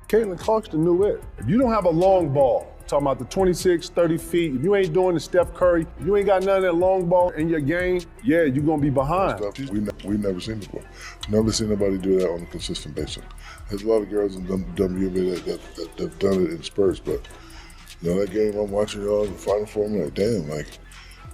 Caitlin Clark's the new it. If you don't have a long ball, talking about the 26, 30 feet, if you ain't doing the Steph Curry, if you ain't got none of that long ball in your game, yeah, you're going to be behind. We never seen before. Never seen nobody do that on a consistent basis. There's a lot of girls in WNBA that have done it in spurts, but you know, that game I'm watching y'all in the Final Four, I'm like, damn, like,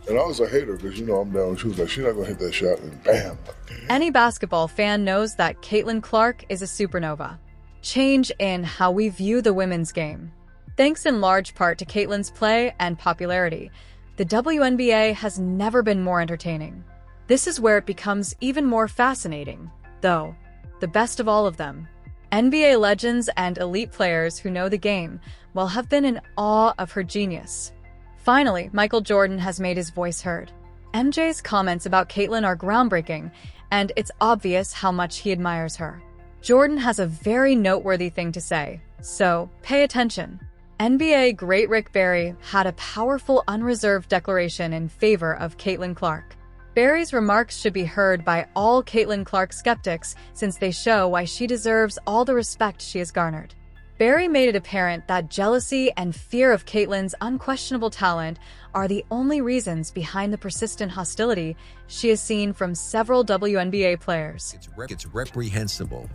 and I was a hater because, you know, I'm down. She was like, she's not going to hit that shot, and bam. Like, any basketball fan knows that Caitlin Clark is a supernova. Change in how we view the women's game. Thanks in large part to Caitlin's play and popularity, the WNBA has never been more entertaining. This is where it becomes even more fascinating, though. The best of all of them, NBA legends and elite players who know the game will have been in awe of her genius. Finally, Michael Jordan has made his voice heard. MJ's comments about Caitlin are groundbreaking, and it's obvious how much he admires her. Jordan has a very noteworthy thing to say, so pay attention. NBA great Rick Barry had a powerful unreserved declaration in favor of Caitlin Clark. Barry's remarks should be heard by all Caitlin Clark skeptics since they show why she deserves all the respect she has garnered. Barry made it apparent that jealousy and fear of Caitlin's unquestionable talent are the only reasons behind the persistent hostility she has seen from several WNBA players. It's reprehensible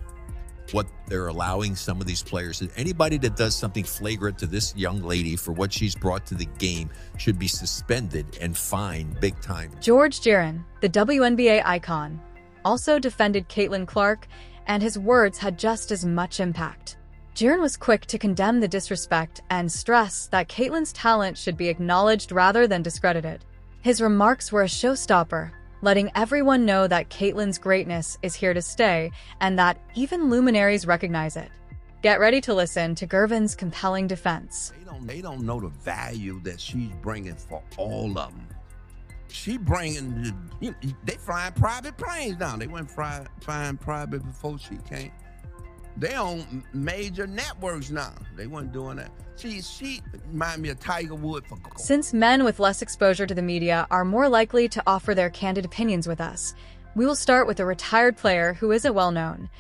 what they're allowing some of these players. Anybody that does something flagrant to this young lady for what she's brought to the game should be suspended and fined big time. George Giron, the WNBA icon, also defended Caitlin Clark, and his words had just as much impact. Giron was quick to condemn the disrespect and stress that Caitlin's talent should be acknowledged rather than discredited. His remarks were a showstopper, letting everyone know that Caitlin's greatness is here to stay and that even luminaries recognize it. Get ready to listen to Gervin's compelling defense. They don't know the value that she's bringing for all of them. She bringing, they flying private planes now. They went flying private before she came. They on major networks now. They weren't doing that. She remind me of Tiger Woods for gold. Since men with less exposure to the media are more likely to offer their candid opinions with us, we will start with a retired player who isn't well known.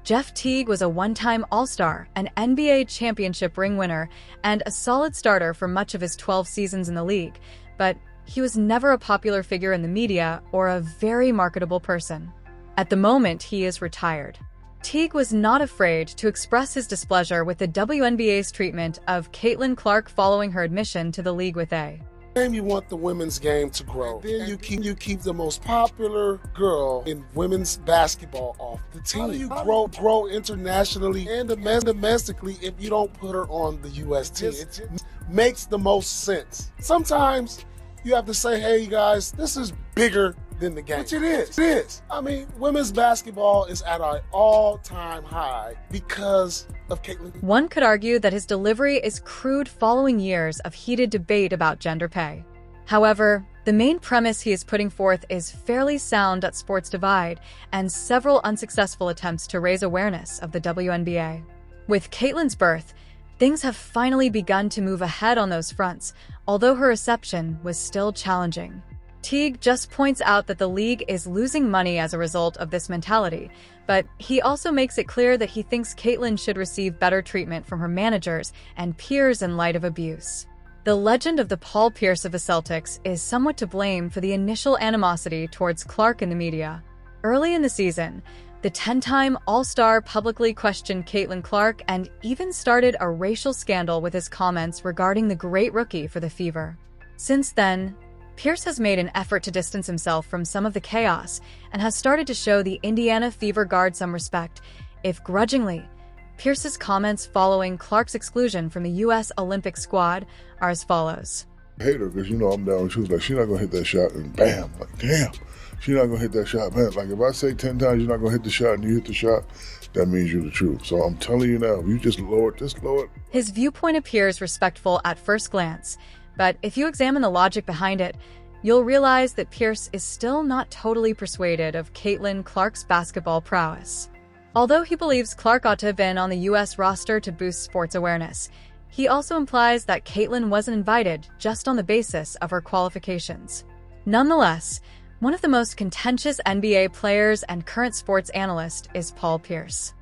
Jeff Teague was a one-time All-Star, an NBA championship ring winner, and a solid starter for much of his 12 seasons in the league, but he was never a popular figure in the media or a very marketable person. At the moment, he is retired. Teague was not afraid to express his displeasure with the WNBA's treatment of Caitlin Clark following her admission to the league with A. You want the women's game to grow. Then you keep the most popular girl in women's basketball off the team. How do you grow internationally and domestically if you don't put her on the U.S. team? It makes the most sense. Sometimes you have to say, hey, you guys, this is bigger than the game. Which it is. It is. I mean, women's basketball is at an all-time high because of Caitlin. One could argue that his delivery is crude following years of heated debate about gender pay. However, the main premise he is putting forth is fairly sound at Sports Divide and several unsuccessful attempts to raise awareness of the WNBA. With Caitlin's birth, things have finally begun to move ahead on those fronts, although her reception was still challenging. Teague just points out that the league is losing money as a result of this mentality, but he also makes it clear that he thinks Caitlin should receive better treatment from her managers and peers in light of abuse. The legend of the Paul Pierce of the Celtics is somewhat to blame for the initial animosity towards Clark in the media. Early in the season, the 10-time All-Star publicly questioned Caitlin Clark and even started a racial scandal with his comments regarding the great rookie for the Fever. Since then, Pierce has made an effort to distance himself from some of the chaos and has started to show the Indiana Fever guard some respect, if grudgingly. Pierce's comments following Clark's exclusion from the U.S. Olympic squad are as follows. I hate her because, you know, I'm down. She was like, she's not going to hit that shot, and bam, like, damn, she's not going to hit that shot, man. Like, if I say 10 times you're not going to hit the shot and you hit the shot, that means you're the truth. So I'm telling you now, you just lower it. His viewpoint appears respectful at first glance, but if you examine the logic behind it, you'll realize that Pierce is still not totally persuaded of Caitlin Clark's basketball prowess. Although he believes Clark ought to have been on the U.S. roster to boost sports awareness, he also implies that Caitlin wasn't invited just on the basis of her qualifications. Nonetheless, one of the most contentious NBA players and current sports analyst is Paul Pierce.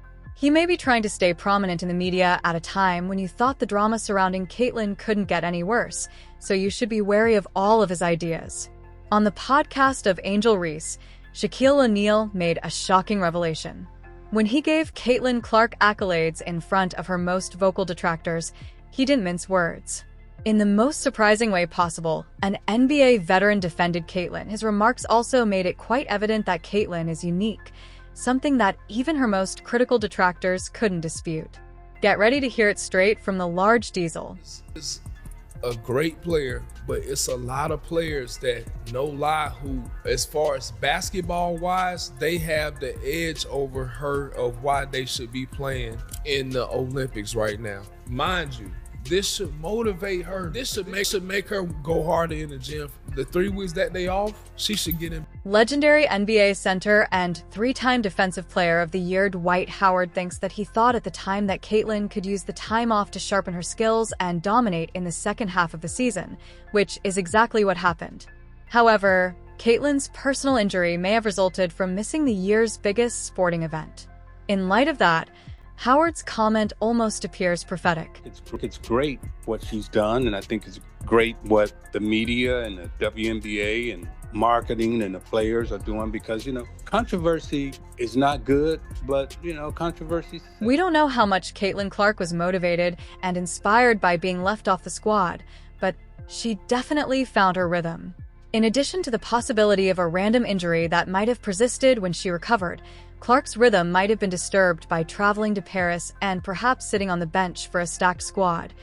He may be trying to stay prominent in the media at a time when you thought the drama surrounding Caitlyn couldn't get any worse, so you should be wary of all of his ideas. On the podcast of Angel Reese, Shaquille O'Neal made a shocking revelation. When he gave Caitlyn Clark accolades in front of her most vocal detractors, he didn't mince words. In the most surprising way possible, an NBA veteran defended Caitlyn. His remarks also made it quite evident that Caitlyn is unique, something that even her most critical detractors couldn't dispute. Get ready to hear it straight from the large diesel. Is a great player, but it's a lot of players that, no lie, who, as far as basketball-wise, they have the edge over her of why they should be playing in the Olympics right now. Mind you, this should motivate her. This should make her go harder in the gym. The 3 weeks that they off, she should get in. Legendary NBA center and 3-time Defensive Player of the Year Dwight Howard thinks that he thought at the time that Caitlyn could use the time off to sharpen her skills and dominate in the second half of the season, which is exactly what happened. However, Caitlyn's personal injury may have resulted from missing the year's biggest sporting event. In light of that, Howard's comment almost appears prophetic. It's great what she's done, and I think it's great what the media and the WNBA and marketing and the players are doing because, controversy is not good, but, controversy. We don't know how much Caitlyn Clark was motivated and inspired by being left off the squad, but she definitely found her rhythm. In addition to the possibility of a random injury that might have persisted when she recovered, Clark's rhythm might have been disturbed by traveling to Paris and perhaps sitting on the bench for a stacked squad.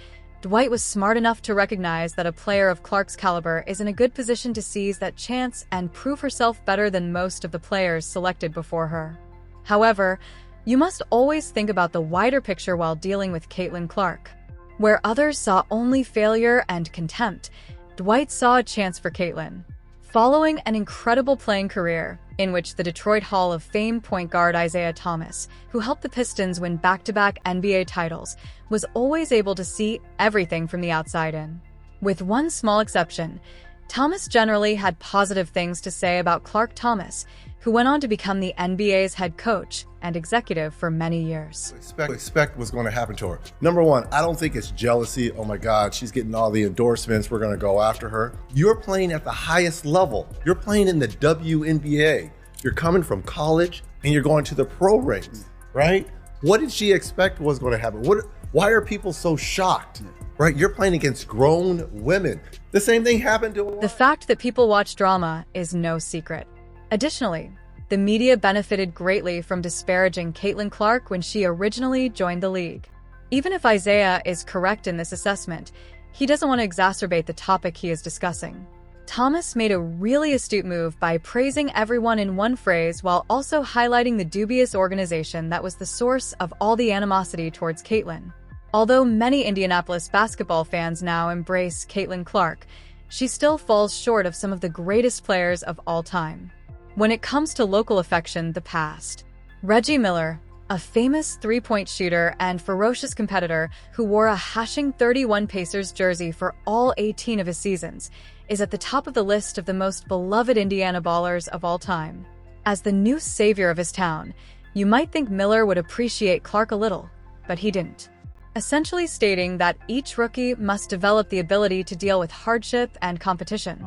Dwight was smart enough to recognize that a player of Clark's caliber is in a good position to seize that chance and prove herself better than most of the players selected before her. However, you must always think about the wider picture while dealing with Caitlyn Clark. Where others saw only failure and contempt, Dwight saw a chance for Caitlyn. Following an incredible playing career, in which the Detroit Hall of Fame point guard Isaiah Thomas, who helped the Pistons win back-to-back NBA titles, was always able to see everything from the outside in. With one small exception, Thomas generally had positive things to say about Clark Thomas, who went on to become the NBA's head coach and executive for many years. Expect what's going to happen to her. Number one, I don't think it's jealousy. Oh my God, she's getting all the endorsements. We're going to go after her. You're playing at the highest level. You're playing in the WNBA. You're coming from college and you're going to the pro ranks, right? What did she expect was going to happen? Why are people so shocked? Right? You're playing against grown women. The same thing happened to... The fact that people watch drama is no secret. Additionally, the media benefited greatly from disparaging Caitlyn Clark when she originally joined the league. Even if Isaiah is correct in this assessment, he doesn't want to exacerbate the topic he is discussing. Thomas made a really astute move by praising everyone in one phrase while also highlighting the dubious organization that was the source of all the animosity towards Caitlyn. Although many Indianapolis basketball fans now embrace Caitlyn Clark, she still falls short of some of the greatest players of all time. When it comes to local affection, the past. Reggie Miller, a famous three-point shooter and ferocious competitor who wore a hashing 31 Pacers jersey for all 18 of his seasons, is at the top of the list of the most beloved Indiana ballers of all time. As the new savior of his town, you might think Miller would appreciate Clark a little, but he didn't. Essentially stating that each rookie must develop the ability to deal with hardship and competition.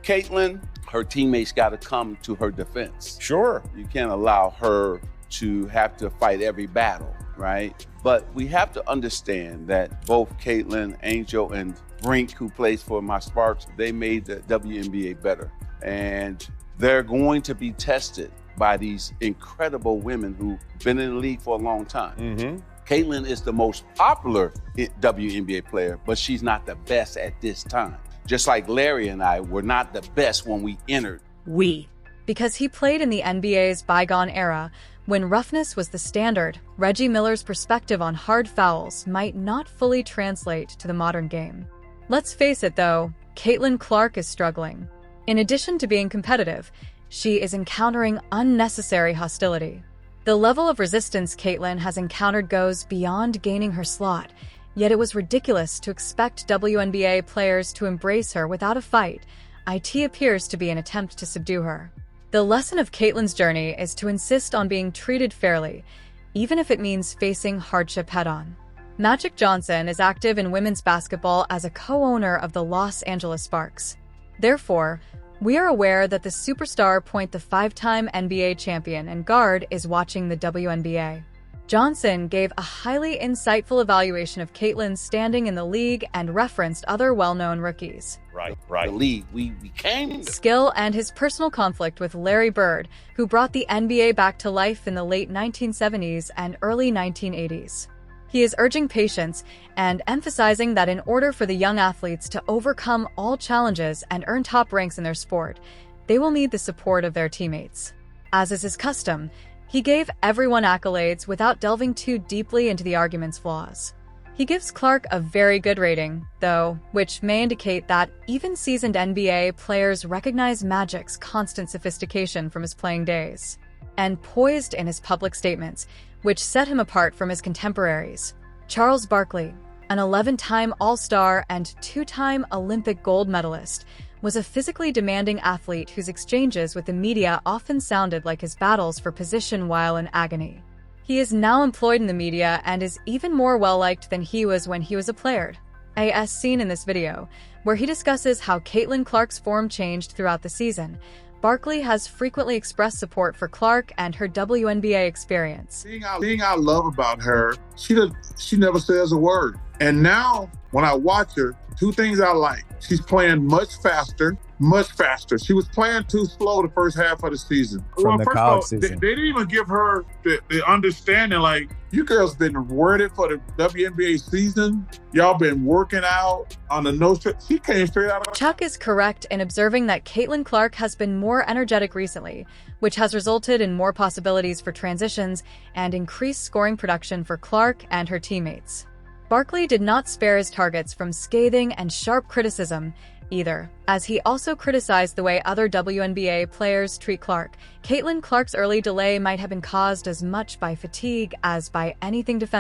Caitlyn, her teammates got to come to her defense. Sure. You can't allow her to have to fight every battle, right? But we have to understand that both Caitlyn, Angel, and Brink, who plays for my Sparks, they made the WNBA better. And they're going to be tested by these incredible women who've been in the league for a long time. Mm-hmm. Caitlyn is the most popular WNBA player, but she's not the best at this time. Just like Larry and I were not the best when we entered. Because he played in the NBA's bygone era, when roughness was the standard, Reggie Miller's perspective on hard fouls might not fully translate to the modern game. Let's face it though, Caitlyn Clark is struggling. In addition to being competitive, she is encountering unnecessary hostility. The level of resistance Caitlyn has encountered goes beyond gaining her slot, yet it was ridiculous to expect WNBA players to embrace her without a fight. It appears to be an attempt to subdue her. The lesson of Caitlyn's journey is to insist on being treated fairly. even if it means facing hardship head-on. Magic Johnson is active in women's basketball as a co-owner of the Los Angeles Sparks. Therefore, we are aware that the superstar point the five-time NBA champion and guard is watching the WNBA. Johnson gave a highly insightful evaluation of Caitlin's standing in the league and referenced other well-known rookies. Right. The league we became. Skill and his personal conflict with Larry Bird, who brought the NBA back to life in the late 1970s and early 1980s. He is urging patience and emphasizing that in order for the young athletes to overcome all challenges and earn top ranks in their sport, they will need the support of their teammates. As is his custom, he gave everyone accolades without delving too deeply into the argument's flaws. He gives Clark a very good rating, though, which may indicate that even seasoned NBA players recognize Magic's constant sophistication from his playing days, and poised in his public statements, which set him apart from his contemporaries. Charles Barkley, an 11-time All-Star and 2-time Olympic gold medalist, was a physically demanding athlete whose exchanges with the media often sounded like his battles for position while in agony. He is now employed in the media and is even more well-liked than he was when he was a player, as seen in this video, where he discusses how Caitlin Clark's form changed throughout the season. Barkley has frequently expressed support for Clark and her WNBA experience. Thing I love about her, she never says a word. And now, when I watch her, two things I like. She's playing much faster. She was playing too slow the first half of the season. From the college season. They didn't even give her the understanding, like, you girls been worded for the WNBA season. Y'all been working out on the no-shit. She came straight out of... Chuck is correct in observing that Caitlin Clark has been more energetic recently, which has resulted in more possibilities for transitions and increased scoring production for Clark and her teammates. Barkley did not spare his targets from scathing and sharp criticism either, as he also criticized the way other WNBA players treat Clark. Caitlin Clark's early delay might have been caused as much by fatigue as by anything defensive.